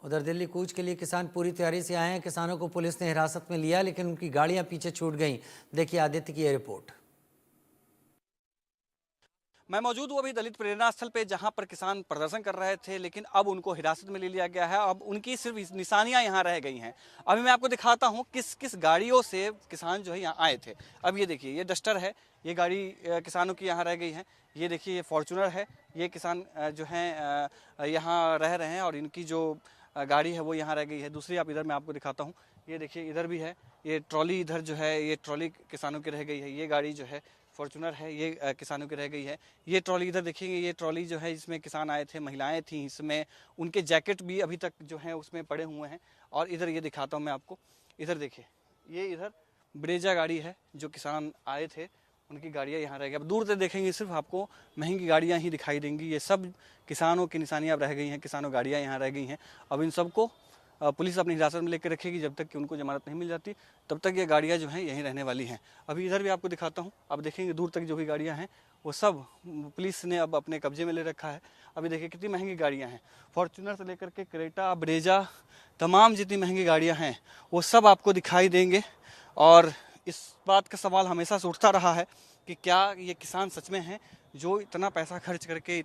उधर दिल्ली कूच के लिए किसान पूरी तैयारी से आए हैं। किसानों को पुलिस ने हिरासत में लिया, लेकिन उनकी गाड़ियां पीछे छूट गईं। देखिए आदित्य की ये रिपोर्ट। मैं मौजूद हूँ अभी दलित प्रेरणा स्थल पे, जहाँ पर किसान प्रदर्शन कर रहे थे, लेकिन अब उनको हिरासत में ले लिया गया है। अब उनकी सिर्फ निशानियां यहाँ रह गई हैं। अभी मैं आपको दिखाता हूँ किस किस गाड़ियों से किसान जो है यहाँ आए थे। अब ये देखिए, ये डस्टर है, ये गाड़ी किसानों की यहाँ रह गई है। ये देखिए, ये फॉर्चूनर है, ये किसान जो हैं यहाँ रह रहे हैं और इनकी जो गाड़ी है वो यहाँ रह गई है। दूसरी आप इधर मैं आपको दिखाता हूँ, ये देखिए इधर भी है, ये ट्रॉली इधर जो है, ये ट्रॉली किसानों की रह गई है। ये गाड़ी जो है फॉर्चूनर है, ये किसानों की रह गई है। ये ट्रॉली इधर देखेंगे, ये ट्रॉली जो है इसमें किसान आए थे, महिलाएं थीं इसमें, उनके जैकेट भी अभी तक जो है उसमें पड़े हुए हैं। और इधर ये दिखाता हूँ मैं आपको, इधर देखिए, ये इधर ब्रेजा गाड़ी है, जो किसान आए थे उनकी गाड़ियाँ यहाँ रह गई। अब दूर से देखेंगे सिर्फ आपको महंगी गाड़ियाँ ही दिखाई देंगी। ये सब किसानों की निशानियाँ अब रह गई हैं, किसानों गाड़ियाँ यहाँ रह गई हैं। अब इन सबको पुलिस अपनी हिरासत में लेकर रखेगी। जब तक कि उनको जमानत नहीं मिल जाती तब तक ये गाड़ियाँ जो हैं यहीं रहने वाली हैं। अभी इधर भी आपको दिखाता हूँ, अब देखेंगे दूर तक जो भी गाड़ियाँ हैं वो सब पुलिस ने अब अपने कब्जे में ले रखा है। अभी देखिए कितनी महंगी गाड़ियाँ हैं, फॉर्चूनर से लेकर के क्रेटा, ब्रेजा, तमाम जितनी महंगी गाड़ियाँ हैं वो सब आपको दिखाई देंगे। और इस बात का सवाल हमेशा से उठता रहा है कि क्या ये किसान सच में हैं जो इतना पैसा खर्च करके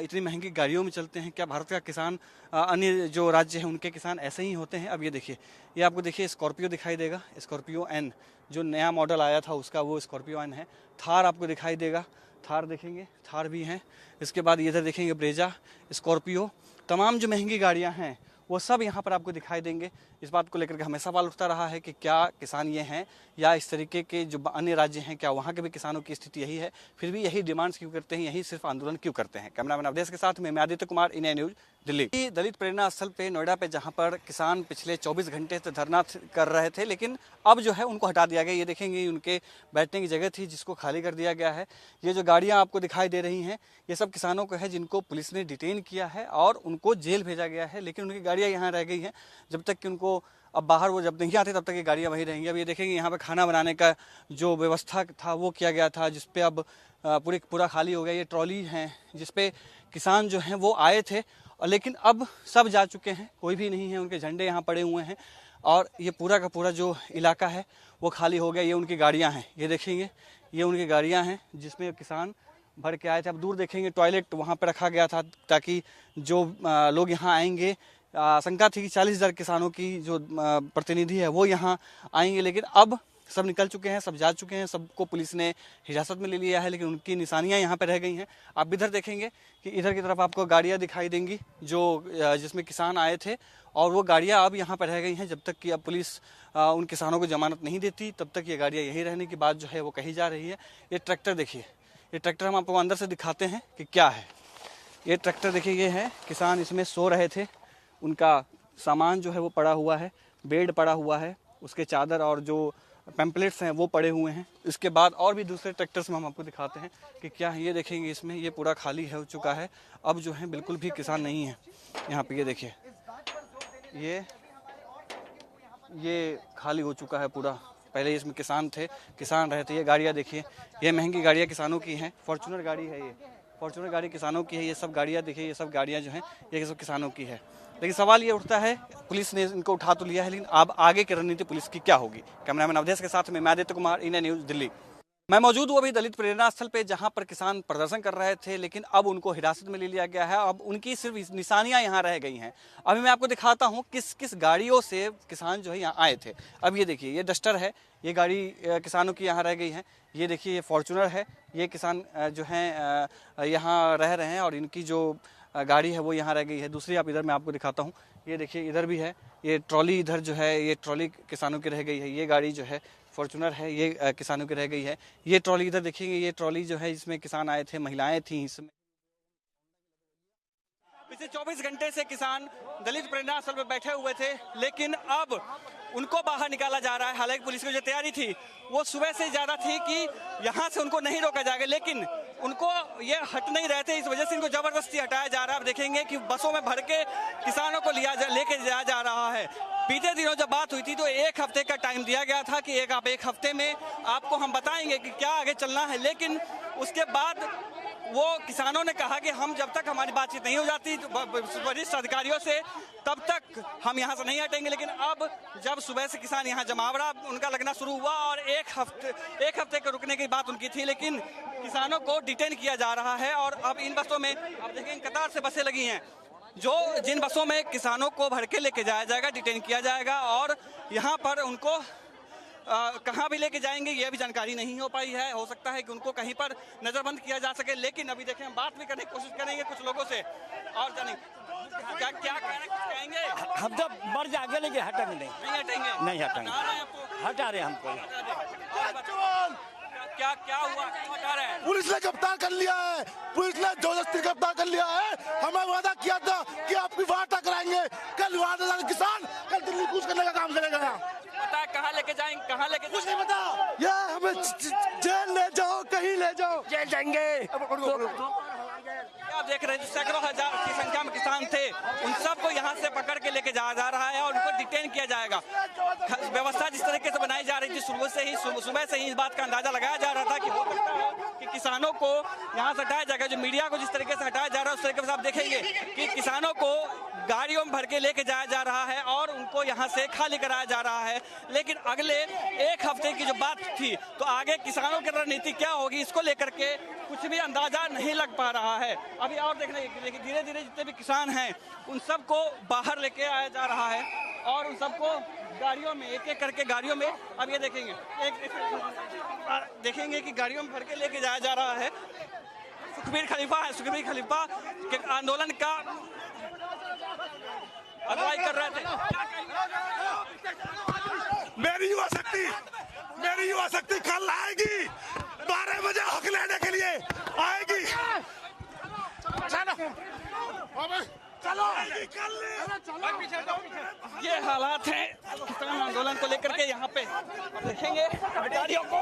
इतनी महंगी गाड़ियों में चलते हैं? क्या भारत का किसान अन्य जो राज्य हैं उनके किसान ऐसे ही होते हैं? अब ये देखिए, ये आपको देखिए स्कॉर्पियो दिखाई देगा, स्कॉर्पियो एन जो नया मॉडल आया था उसका वो स्कॉर्पियो एन है। थार आपको दिखाई देगा, थार देखेंगे, थार भी हैं। इसके बाद इधर देखेंगे ब्रेजा, स्कॉर्पियो, तमाम जो महंगी गाड़ियाँ हैं वो सब यहाँ पर आपको दिखाई देंगे। इस बात को लेकर के हमेशा सवाल उठता रहा है कि क्या किसान ये हैं या इस तरीके के जो अन्य राज्य हैं, क्या वहाँ के भी किसानों की स्थिति यही है? फिर भी यही डिमांड्स क्यों करते हैं, यही सिर्फ आंदोलन क्यों करते हैं? कैमरामैन अवधेश के साथ में मैं आदित्य कुमार, इंडिया न्यूज, दिल्ली। दलित प्रेरणा स्थल पे नोएडा पे, जहाँ पर किसान पिछले 24 घंटे से धरना कर रहे थे, लेकिन अब जो है उनको हटा दिया गया। ये देखेंगे, उनके बैठने की जगह थी जिसको खाली कर दिया गया है। ये जो गाड़ियाँ आपको दिखाई दे रही हैं ये सब किसानों को है जिनको पुलिस ने डिटेन किया है और उनको जेल भेजा गया है, लेकिन उनकी गाड़ियाँ यहाँ रह गई हैं। जब तक कि उनको अब बाहर वो जब नहीं आते तब तक ये गाड़ियाँ वहीं रहेंगी। अब ये देखेंगे, यहाँ पे खाना बनाने का जो व्यवस्था था वो किया गया था, जिसपे अब पूरा खाली हो गया। ये ट्रॉली हैं जिसपे किसान जो हैं वो आए थे, लेकिन अब सब जा चुके हैं, कोई भी नहीं है। उनके झंडे यहाँ पड़े हुए हैं और ये पूरा का पूरा जो इलाका है वो खाली हो गया। ये उनकी गाड़ियाँ हैं, ये देखेंगे, ये उनकी गाड़ियाँ हैं जिसमें किसान भर के आए थे। अब दूर देखेंगे टॉयलेट वहाँ पर रखा गया था ताकि जो लोग यहाँ आएंगे, आशंका थी कि 40,000 किसानों की जो प्रतिनिधि है वो यहाँ आएंगे, लेकिन अब सब निकल चुके हैं, सब जा चुके हैं, सबको पुलिस ने हिरासत में ले लिया है, लेकिन उनकी निशानियां यहाँ पे रह गई हैं। आप इधर देखेंगे कि इधर की तरफ आपको गाड़ियां दिखाई देंगी जो जिसमें किसान आए थे, और वो गाड़ियां अब यहाँ पर रह गई हैं। जब तक कि अब पुलिस उन किसानों को जमानत नहीं देती तब तक ये गाड़ियाँ यहीं रहने की बात जो है वो कही जा रही है। ये ट्रैक्टर देखिए, ये ट्रैक्टर हम आपको अंदर से दिखाते हैं कि क्या है। ये ट्रैक्टर देखिए, ये है, किसान इसमें सो रहे थे, उनका सामान जो है वो पड़ा हुआ है, बेड पड़ा हुआ है, उसके चादर और जो पैम्पलेट्स हैं वो पड़े हुए हैं। इसके बाद और भी दूसरे ट्रैक्टर्स में हम आपको दिखाते हैं कि क्या है। ये देखेंगे, इसमें ये पूरा खाली हो चुका है, अब जो है बिल्कुल भी किसान नहीं है यहाँ पे। ये देखिए, ये खाली हो चुका है पूरा। पहले इसमें किसान थे, किसान रहे थे। ये गाड़ियाँ देखिए, ये महंगी गाड़ियाँ किसानों की हैं, फॉर्चूनर गाड़ी है, ये फॉर्चूनर गाड़ी किसानों की है। ये सब गाड़ियाँ देखिए, ये सब गाड़ियाँ जो हैं ये सब किसानों की है। लेकिन सवाल ये उठता है, पुलिस ने इनको उठा तो लिया है, लेकिन अब आगे की रणनीति पुलिस की क्या होगी? कैमरामैन अवधेश के साथ में मैं आदित्य कुमार, इंडिया न्यूज, दिल्ली। मैं मौजूद हूँ अभी दलित प्रेरणा स्थल पे, जहाँ पर किसान प्रदर्शन कर रहे थे, लेकिन अब उनको हिरासत में ले लिया गया है। अब उनकी सिर्फ निशानियां यहाँ रह गई हैं। अभी मैं आपको दिखाता हूँ किस किस गाड़ियों से किसान जो है यहाँ आए थे। अब ये देखिए, ये डस्टर है, ये गाड़ी किसानों की यहाँ रह गई है। ये देखिए, ये फॉर्चूनर है, ये किसान जो हैं यहाँ रह रहे हैं और इनकी जो गाड़ी है वो यहाँ रह गई है। दूसरी आप इधर मैं आपको दिखाता हूँ, ये देखिए इधर भी है, ये ट्रॉली इधर जो है, ये ट्रॉली किसानों की रह गई है। ये गाड़ी जो है फॉर्चूनर है, ये किसानों की रह गई है। ये ट्रॉली इधर देखेंगे, ये ट्रॉली जो है इसमें किसान आए थे, महिलाएं थीं इसमें। पिछले 24 घंटे से किसान दलित प्रेरणा स्थल पर बैठे हुए थे, लेकिन अब उनको बाहर निकाला जा रहा है। हालांकि पुलिस की जो तैयारी थी वो सुबह से ज़्यादा थी कि यहाँ से उनको नहीं रोका जाएगा, लेकिन उनको ये हट नहीं रहे थे, इस वजह से इनको ज़बरदस्ती हटाया जा रहा है। आप देखेंगे कि बसों में भर के किसानों को लेके किया जा रहा है। बीते दिनों जब बात हुई थी तो 1 हफ्ते का टाइम दिया गया था कि आप 1 हफ्ते में आपको हम बताएंगे कि क्या आगे चलना है, लेकिन उसके बाद वो किसानों ने कहा कि हम जब तक हमारी बातचीत नहीं हो जाती वरिष्ठ अधिकारियों से तब तक हम यहाँ से नहीं हटेंगे। लेकिन अब जब सुबह से किसान यहाँ जमावड़ा उनका लगना शुरू हुआ और 1 हफ्ते के रुकने की बात उनकी थी, लेकिन किसानों को डिटेन किया जा रहा है। और अब इन बसों में अब देखें कतार से बसें लगी हैं, जिन बसों में किसानों को भर के लेके जाया जाएगा, डिटेन किया जाएगा और यहाँ पर उनको कहाँ भी लेके जाएंगे ये भी जानकारी नहीं हो पाई है। हो सकता है कि उनको कहीं पर नजरबंद किया जा सके, लेकिन अभी देखें हम बात भी करने की कोशिश करेंगे कुछ लोगों से और जानेंगे क्या क्या कहेंगे। हम तो मर जाएंगे लेकिन हटेंगे नहीं हटेंगे हटा रहे हमको। क्या क्या हुआ, क्यों हटा रहे हैं? पुलिस ने गिरफ्तार कर लिया है, पुलिस ने जबरदस्ती गिरफ्तार कर लिया है। हमें वादा किया था कि आपकी वार्ता कराएंगे, कल वादा किसान कल दिल्ली कूच करने का काम करेगा। पता है कहाँ लेके जाएंगे, कहाँ लेके कुछ नहीं पता, ये हमें जेल ले जाओ, कहीं ले जाओ, जेल जाएंगे। आप देख रहे हैं सैकड़ों हजार की संख्या में किसान थे, उन सबको यहाँ से पकड़ के लेके जाया जा रहा है और उनको डिटेन किया जाएगा। व्यवस्था जिस तरीके से बनाई जा रही थी सुबह से ही इस बात का अंदाजा लगाया जा रहा था कि हो सकता है कि किसानों को यहाँ से हटाया जाएगा। जो मीडिया को जिस तरीके से हटाया जा रहा है उस तरीके से आप देखेंगे कि किसानों को गाड़ियों में भर के लेके जाया जा रहा है और उनको यहाँ से खाली कराया जा रहा है। लेकिन अगले 1 हफ्ते की जो बात थी तो आगे किसानों की रणनीति क्या होगी इसको लेकर के कुछ भी अंदाजा नहीं लग पा रहा है। अभी और देखना धीरे धीरे जितने भी किसान हैं उन सबको बाहर लेके आया जा रहा है और उन सबको गाड़ियों में एक एक करके गाड़ियों में अब ये देखेंगे कि गाड़ियों में भर के लेके जाया जा रहा है। सुखबीर खलीफा के आंदोलन का अगुवाई कर रहे थे। मेरी युवा शक्ति कल आएगी, 12 बजे हक लेने के लिए आएगी। चलो ये हालात हैं किसान आंदोलन को लेकर के। यहाँ पे देखेंगे गाड़ियों को,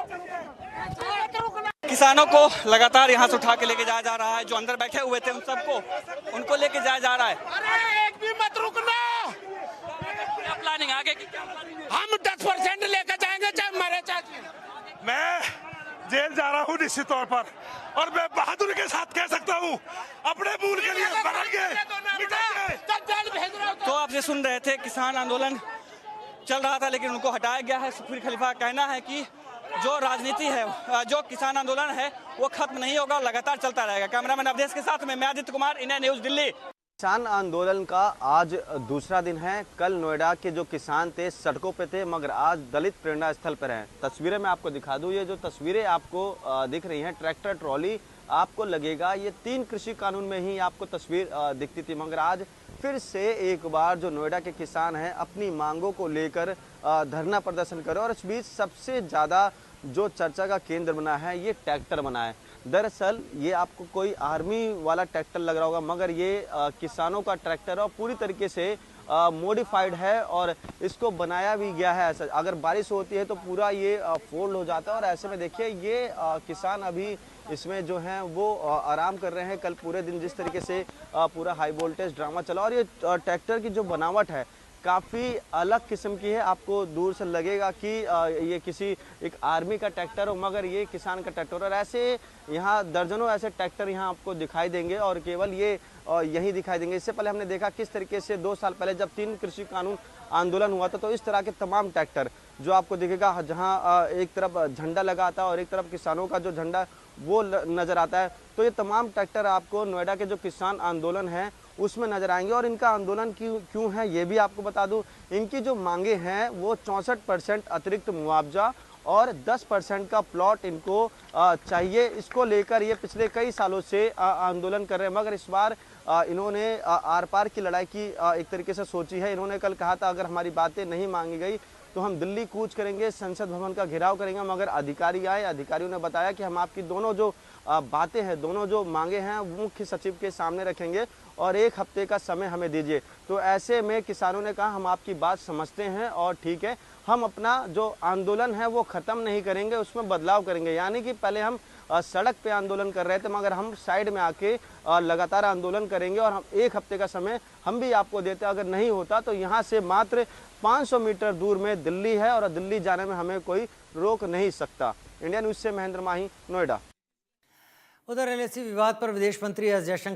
किसानों को लगातार यहाँ से उठा के लेके जाया जा रहा है। जो अंदर बैठे हुए थे उन सबको उनको लेके जाया जा रहा है। अरे एक भी मत रुकना, क्या प्लानिंग आगे की, क्या प्लानिंग है? हम 10% लेकर जाएंगे चाहे मरे चाहे। मैं जेल जा रहा हूँ निश्चित तौर पर और मैं बहादुरी के साथ कह सकता हूँ अपने मूल के लिए मरेंगे मिटेंगे। तो आप ये सुन रहे थे किसान आंदोलन चल रहा था लेकिन उनको हटाया गया है। सुखबीर खलीफा का कहना है कि जो राजनीति है, जो किसान आंदोलन है वो खत्म नहीं होगा, लगातार चलता रहेगा। कैमरामैन अवधेश के साथ मैं आदित्य कुमार, इंडिया न्यूज दिल्ली। किसान आंदोलन का आज दूसरा दिन है। कल नोएडा के जो किसान थे सड़कों पे थे, मगर आज दलित प्रेरणा स्थल पर हैं। तस्वीरें मैं आपको दिखा दूं, ये जो तस्वीरें आपको दिख रही हैं, ट्रैक्टर ट्रॉली, आपको लगेगा ये 3 कृषि कानून में ही आपको तस्वीर दिखती थी, मगर आज फिर से एक बार जो नोएडा के किसान हैं अपनी मांगों को लेकर धरना प्रदर्शन कर रहे हैं। और इस बीच सबसे ज़्यादा जो चर्चा का केंद्र बना है ये ट्रैक्टर बना है। दरअसल ये आपको कोई आर्मी वाला ट्रैक्टर लग रहा होगा, मगर ये किसानों का ट्रैक्टर और पूरी तरीके से मॉडिफाइड है और इसको बनाया भी गया है ऐसा। अगर बारिश होती है तो पूरा ये फोल्ड हो जाता है और ऐसे में देखिए ये किसान अभी इसमें जो हैं वो आराम कर रहे हैं। कल पूरे दिन जिस तरीके से पूरा हाई वोल्टेज ड्रामा चला और ये ट्रैक्टर की जो बनावट है काफ़ी अलग किस्म की है। आपको दूर से लगेगा कि ये किसी एक आर्मी का ट्रैक्टर हो, मगर ये किसान का ट्रैक्टर। और ऐसे यहाँ दर्जनों ऐसे ट्रैक्टर यहाँ आपको दिखाई देंगे और केवल ये यहीं दिखाई देंगे। इससे पहले हमने देखा किस तरीके से 2 साल पहले जब 3 कृषि कानून आंदोलन हुआ था तो इस तरह के तमाम ट्रैक्टर जो आपको दिखेगा, जहाँ एक तरफ झंडा लगा आता है और एक तरफ किसानों का जो झंडा वो नज़र आता है, तो ये तमाम ट्रैक्टर आपको नोएडा के जो किसान आंदोलन है उसमें नजर आएंगे। और इनका आंदोलन क्यों है ये भी आपको बता दूं। इनकी जो मांगे हैं वो 64% अतिरिक्त मुआवजा और 10% का प्लॉट इनको चाहिए। इसको लेकर ये पिछले कई सालों से आंदोलन कर रहे हैं, मगर इस बार इन्होंने आर पार की लड़ाई की एक तरीके से सोची है। इन्होंने कल कहा था अगर हमारी बातें नहीं मांगी गई तो हम दिल्ली कूच करेंगे, संसद भवन का घेराव करेंगे। मगर अधिकारी आए, अधिकारियों ने बताया कि हम आपकी दोनों जो बातें हैं, दोनों जो मांगे हैं वो मुख्य सचिव के सामने रखेंगे और 1 हफ्ते का समय हमें दीजिए। तो ऐसे में किसानों ने कहा हम आपकी बात समझते हैं और ठीक है, हम अपना जो आंदोलन है वो ख़त्म नहीं करेंगे, उसमें बदलाव करेंगे। यानी कि पहले हम सड़क पे आंदोलन कर रहे थे, मगर हम साइड में आके लगातार आंदोलन करेंगे और हम 1 हफ्ते का समय हम भी आपको देते। अगर नहीं होता तो यहाँ से मात्र 500 मीटर दूर में दिल्ली है और दिल्ली जाने में हमें कोई रोक नहीं सकता। इंडिया न्यूज से महेंद्र माही, नोएडा। उधर एलएसी विवाद पर विदेश मंत्री एस जयशंकर